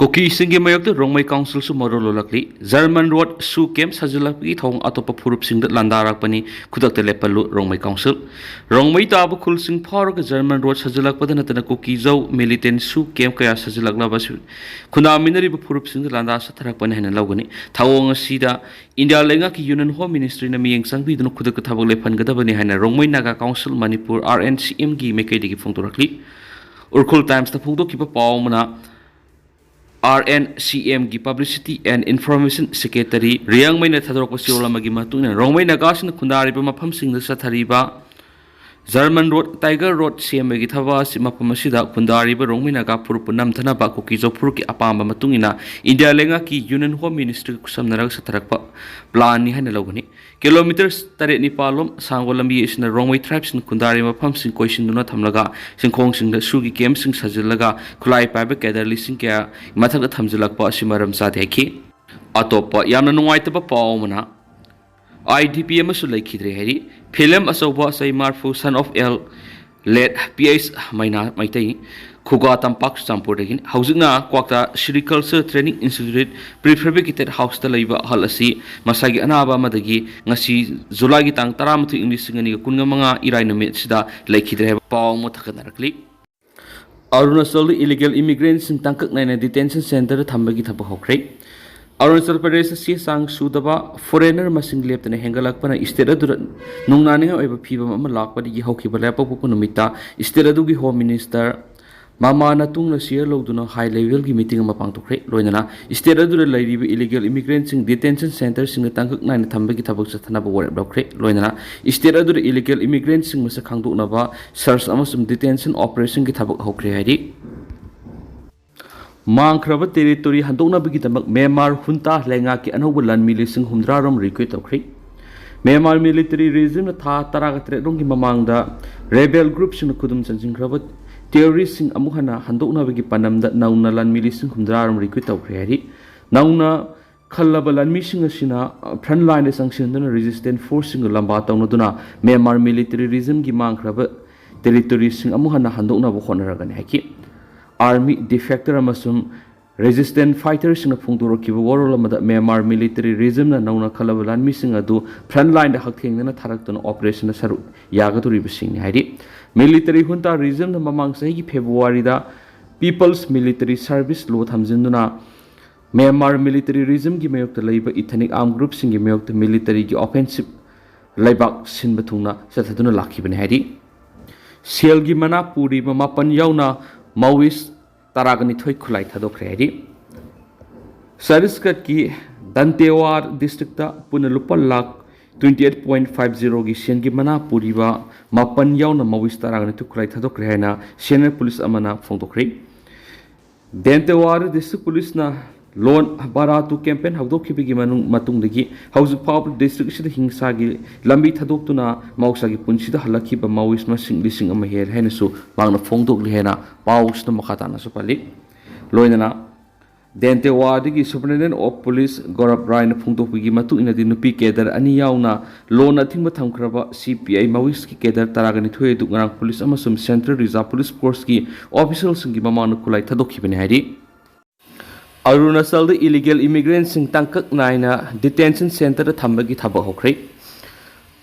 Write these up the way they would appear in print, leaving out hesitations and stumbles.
Koki singi mayok de Rongmai Council su Marol lakli German Road su kem sajilakpa thong Atoppa phurup singda landarakpani kudak telepalu Rongmai Council Rongmai tabu khul sing phar German Road sajilakpa da natana koki jau militant su kem kaya sajilakla basu khuna minari phurup singda landa satharakpani hena lawgani thawong sida India lenga ki Union Home Ministry na miyeng sangbi dun kudak thabak lepan gadabani hena Rongmai Naga Council Manipur RNCM gi mekai digi phongtorakli Urkhul Times ta phongdo kipa pawmana RNCM की Publicity and Information Secretary Riang Maina Thadrok Siolama Gimatuna Rongmai Nagas and Kundari Mapam Sing the Satariba German Road Tiger Road CM Gitava Simapamasida Kundari Rongmai Naga Purupunam Tanaba Kukizo Purki Apamba Matungina India Lenga ki Union Home Ministry Kusamnarak Satarakpa Plan Nihan Logani Kilometers Tare Nipalum Sangolambi is in the Rongmai tribes in Kundari Mapam Sing Question do not Hamlaga Singkong Sing the Sugi Game Sing Sajilaga Kulai Pabe Gather Listing Care Mataka Tamzilakpa Simaram Sadeki Atoppa Yana Noitaba Paumana IDP amasu laikhidre hari film asoba sai marfu son of L led PS maina maitai khuga tampak champur degin haujina kwakta agriculture training institute prefabricated house ta leiba hal asi masagi anaba madagi ngasi July gi tang 13 English ngani kungamanga irai numet sida laikhidre paw mo thakanarakli Arunachal illegal immigrants in tangkak naina detention center thambagi thaba hokre Arunachal Pradesh si sang sudaba foreigner masing leptane hengalakpana state adu nungnaninga oiba phibam ama lakpadi gi hokhiba lepapu numita state adu gi home minister mama natungna share loduna high level gi meeting ama pangtokre loinana state adu lairiba illegal immigrants in detention center sing tangkak naina thambagi thabak chathanaba warep dokre loinana state adu illegal immigrants sing masa khangdoknaba search amasum detention operation gi thabak hokre haidi Mangkraba territory handokna bigi tamak Myanmar junta lenga ki anoba lan milising humdrarom recruit okri Myanmar military regime na tha taragatre rongi mamangda rebel groups na kudum chanjingkraba terrorists sing amuhana handokna bigi panamda nauna lan milising humdrarom recruit okri hari nauna khallaba lan mising asina front line sanction na resistant force sing lamba tawna duna Myanmar military regime gi mangkraba territory sing amuhana handokna bo khonaragani haki Army defector amasum resistant fighters in a Pungduro Kiwaro Myanmar military regime na nauna Kalabalan missing adu frontline the Haking and a Tarakton operation Saru Yagatu Ribasing Hadi military junta regime the Mamang Sahi February da People's Military Service Lot Hamzinduna Myanmar military regime Gimayok the labor ethnic armed groups in Gimayok the military offensive Laibak Sinbatuna Sataduna Laki Ben Hadi Siel Gimana Puri Mapan Yauna Maoist Taragani Toy Kulai Tadokre Hadi Sariskat ki Dantewar district Punalupa Lak 28.50 gi Sian Gimana Puriba Mapan Yauna Maoist Taragani Tukulai Tadokre Hena Senior Police Amana Fongtokre Dantewar district police na Loan Baratu campaign Hawdoki Bigi Manung Matungdagi House Power District Hingsagi Lambi Tadoktuna Mausagi Punchida Halaki ba Maoist Masing Lising Amaher Henesu Magna Fongdok Lihena Paus na Makatana Supali Loinana Dente Wadigi Superintendent of Police Gorab Ryan Fongdok Bigi Matu in a Dinupi Keder Aniyauna Loan Ating Matamkraba CPI Mawiski Keder Taragani Tue Dugarang Police Amasum Central Reserve Police Force ki officials in Gimamanu Kulai Tadoki Benhadi Arunachal the illegal immigrants in Tangkak Naina detention center Thambagi Thaba Hokre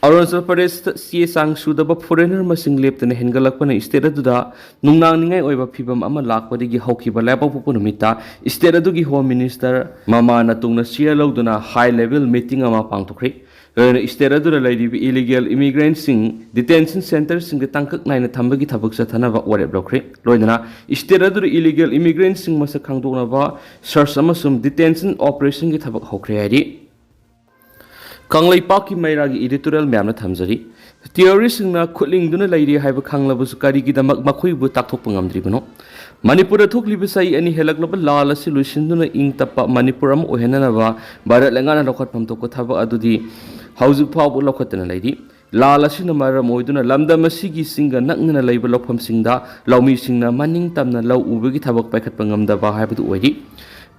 Arunachal Pradesh si sang sudaba foreigner masing lepta na hengalakpana state aduda nungnang ningai oiba phibam ama lakpadi gi hokiba lepa pupunumita state adu gi home minister mama natungna share loduna high level meeting ama pangtokre state adu lady illegal immigrants sing detention center sing the tangkak naina thambagi thabak chathanaba warep dokre loidana state adu illegal immigrants sing masa khangdoknaba search amasum detention operation gi thabak hokre hari Kanglai Paki Mairagi editorial Mamna Tamzari terrorists na khutling duna lairi haiba khanglabu sukari gi damak makhui bu takthok pangamdri bano Manipur thokli bisai ani helaklaba lala solution duna ing tappa Manipur am ohenana ba Bharat Lengana lokhat pamtok ko thaba adudi Hauju Pau lokhatana lairi Lala sina mara moiduna lamda masigi singa nakna laiba lopham singda laumi singna maning tamna law ubagi thabak paikhat pangamda ba haibadu oidi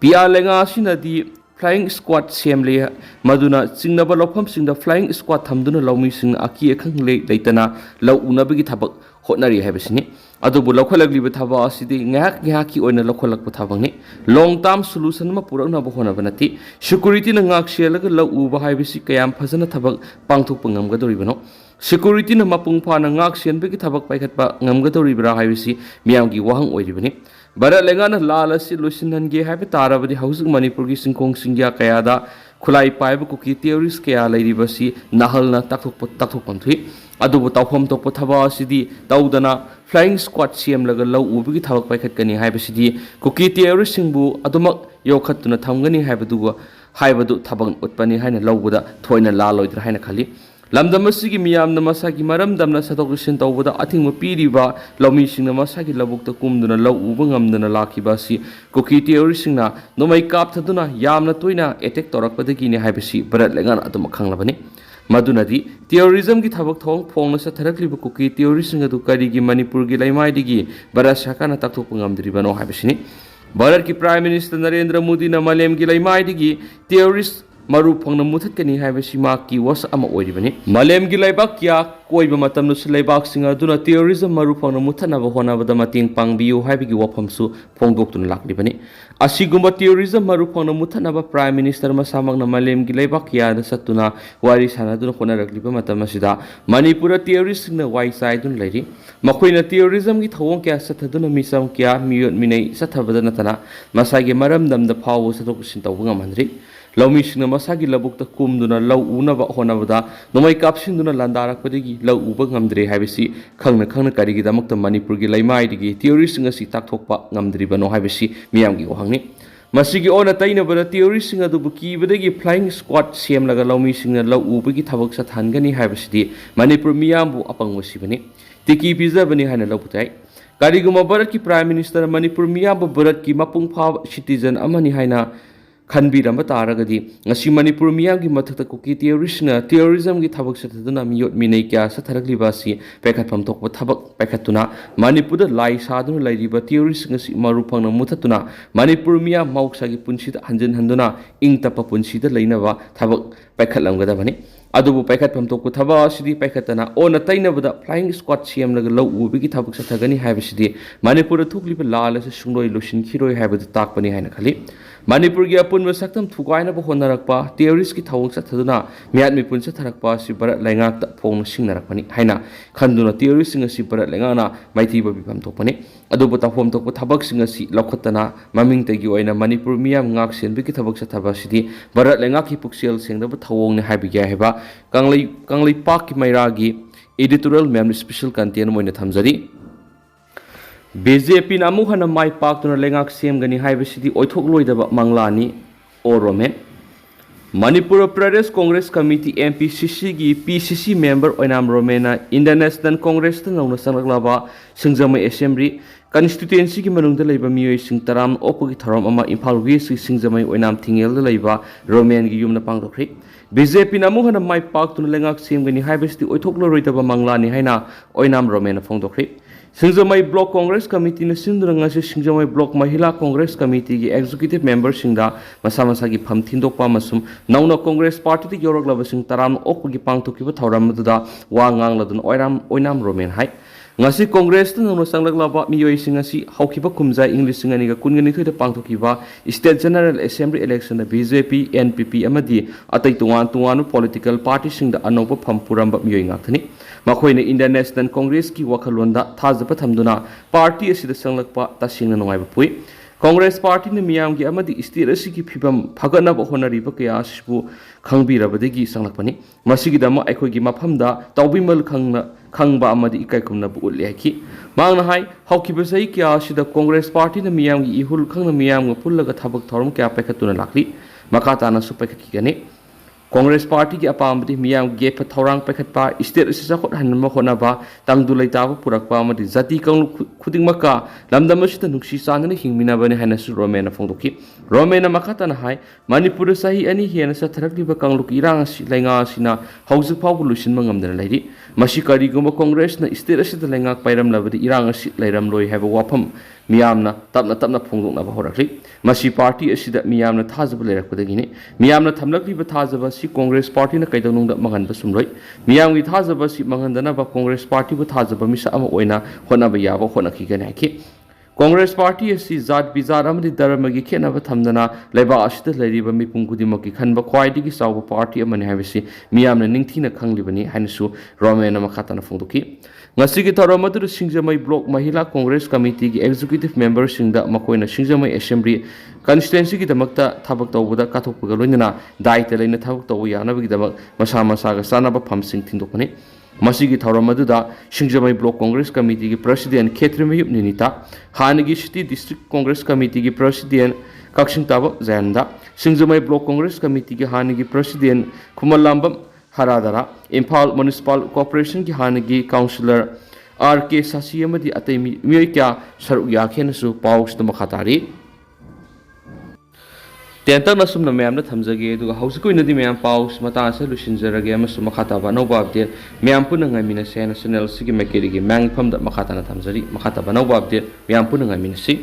Pia lenga sina di Flying Squad Semle Maduna Singnaba Lopham Singda Flying Squad Thamduna Laumi Sing Aki Akang Le Laitana Law Unabagi Tabak hotnari haibasini adubu lokholagli thaba asidi ngak ngaki oina lokholakpa thabangni long term solution ma purakna ba hona banati security na ngak shelaga lau uba haibasi kayam phajana thabak pangthok pangam gadoribano security na mapung phana ngak senbegi thabak paikhatpa ngamgadoribra haibasi miyamgi wahang oiribani Barat lengana lalasi lusinan ge haiba tarabadi hausuk Manipur gi singkong singya kayada khulai paiba kuki theories kaya lairibasi nahalna takthok panthui adubu tawhom tokpa thaba asidi tawdana flying squad cm laga lau ubigi thabak paikhat kani haibasidi kuki theories singbu adumak yokhatuna thamgani haibadu thabang utpani haina lawbuda thoina laloidra haina khali lamdamasigi miyamna masagi maramdamna sadoksin tawbada athingma piriba lawmisingna masagi labukta kumduna law uba ngamdana lakibasi kuki theorisingna nomai kapthaduna yamna toina attack torakpadagi ne haibasi barat lengan adum khanglabani madunadi terrorism gi thabak thong phongna sa tharakliba kuki theorising adu karigi manipur gi laimaidigi barat shakana takthok ngamdribano haibasini Bharat ki Prime Minister Narendra Modi na malem gi laimaidigi terrorist Maru phangna muthatkani haibasi ma ki was ama oiribani malem gi laibak kya koiba matamnu laibak singa duna terrorism maru phangna muthana ba hona bada mating pangbiu haibigi wafamsu phongdoktuna laklibani asigumba terrorism maru phangna muthana ba Prime Minister masamangna malem gi laibak kya na satuna wari sana duna khona rakliba matam asida Manipur terrorist na wai sai dun lairi makoina terrorism gi thawong kya sathaduna misam kya miyot minai sathabada natana masagi maram damda phawu satok sin tawbanga mandri Lawmisingna masagi labukta kumduna law unaba honabada nomai kapsinduna landarakpani law uba ngamdre haibasi khangna karigi damakta Manipur gi laimaidigi theorising asi takthokpa ngamdribano haibasi miyamgi wahangni masigi ona taina bada theorising adu buki badagi flying squad cm laga lawmisingna law ubagi thabak sa thangani haibasi Manipur miyambu apangwasibani tiki pizabani hana lawputai kariguma Bharat ki Prime Minister Manipur miyambu Bharat ki mapung pha citizen amani haina Khanbiramba taragadi ngasi Manipur miyamgi mathakta kuki terrorism gi thabak sathaduna miyot minai kya satharakliba pekhatpham tokpa thabak pekhatuna Manipur da lai saduna lairiba terrorist ngasi maruphangna muthatuna Manipur miyam mauksa gi punsida handuna ingtapa punsida leinaba thabak pekhatlamgadabani adubu pekhatpham tokpa thaba asidi pekhatana ona tainabada flying squad cm laga law ubigi thabak sathagani haibasidi Manipur thukliba lala se sungloi lusin khiroi haibadu takpani haina khali Manipur gi apunba saktam thugaina ba honarakpa terrorist ki thawong sathaduna miatmi punsa tharakpa si Bharat laingak ta phong singnarakpani haina khanduna terrorist singa si Bharat laingana maiti ba bipam tokpani adubu tafom tokpa thabak singa si lokhatana maming tagi oina Manipur miyam ngak senbi ki thabak sathaba sidi Bharat laingak ki puksel sengdaba thawong ne haibigya heba kanglei pak ki mairagi editorial mem special content moina thamjari BJP namu hana mai pak tuna lengak sem gani haibasidi oithok loidaba manglani orome Manipur Pradesh Congress Committee MPCC gi PCC member oinam romena International Congress ta ngawna sanglaba singjamai assembly constituency gi manungda leiba miyoi sing taram opogi tharam ama Imphal West singjamai oinam thingel da leiba romen gi yumna pangdokri BJP namu hana mai pak tuna lengak sem gani haibasidi oithok loidaba manglani haina oinam romena phongdokri Singjamai Block Congress Committee na sindurangasi Singjamai Block Mahila Congress Committee gi executive member singda masa gi pham thindokpa masum nauna Congress Party ti yoraklaba sing taram okgi pangthokiba thoram duda wa ngangladun oinam romen hai ngasi Congress ta nauna sanglaklaba miyoi singasi haukiba kumjai English singani ga kungani thoida pangthokiba State General Assembly election na BJP NPP amadi atai tuan political party singda anoba pham puramba miyoi ngakthani makoina Indian National Congress ki wakhalonda thajapa thamduna party asida sanglakpa tasingna nongaiba pui Congress Party na miyam gi amadi state asigi phibam phagana ba honariba kya asbu khangbirabadegi sanglakpani masigi dama aikoi gi maphamda tawbimal khangba amadi ikaikumna bu ulyaki mangna hai haukiba sai kya asida Congress Party na miyam gi ihul khangna miyam ga pullaga thabak thorum kya pekhatuna lakli makata na su pekhaki gani Congress Party ki apamdi miyam gepa thorang pekhatpa state asisa khot hanma honaba tangdu leitaba purakpa amadi jati kang khudingmaka lamdamasita nuksi sanana hingmina bani hanasu romena phongdoki romena makatana hai Manipur sahi ani hiana sa tharakliba kangluk irang asi lainga asina hauju phau lusin mangamdana lairi masi kari gumba Congress na state asida laingak pairam labadi irang asi lairam loi haba wafam miyamna tapna phongdokna ba horakli masi party asida miyamna thajaba leirakpadagini miyamna thamlakliba thajaba Congress party कईदौनूंद मंगनब सुमरई मियामगी थाजब मंगनदनब Congress party थाजब मिसा होनब याब होनखीगन है कांग्रेस पार्टी जात विजात धर्म की खेनब थमदना लेबाद मिपुं खुदिमकी खनब ख्वाइदगी चाव पार्टी मियामना निंगथीना खंगलिबनी हाइनसु रोमेन मखातना फोंदोकी ngasi thauram adu singjamai block mahila congress committee ki executive members singda makoina singjamai assembly constituency ki damakta thabak tawbuda kathokpaga loinana daita leina thabak tawu yanaba ki damak masa masa ga sanaba pham sing thindokani masigi thauram adu da singjamai block congress committee ki president khetrimayup ninita hanagi city district congress committee ki president kaksing taba jayanda singjamai block congress committee ki hanagi president khumalambam Haradara, Impal Municipal Corporation की हाने की counsellor R.K. सासी अमदी अतै मियोय क्या सरुक याखेनसु पाउस the मखातारी तेंतक नसुम न ma'am थमजगे दुगा हौसकुइ नदी मैम पाउस मता से लुसिनजरगे अमसु मखाताबा नौबा अपडेट मैम पुनंगा मिनसे नेशनल सिगी मेकेरी की मैंग फम द मखाताना थमजरी मखाताबा नौबा अपडेट मैम पुनंगा मिनसी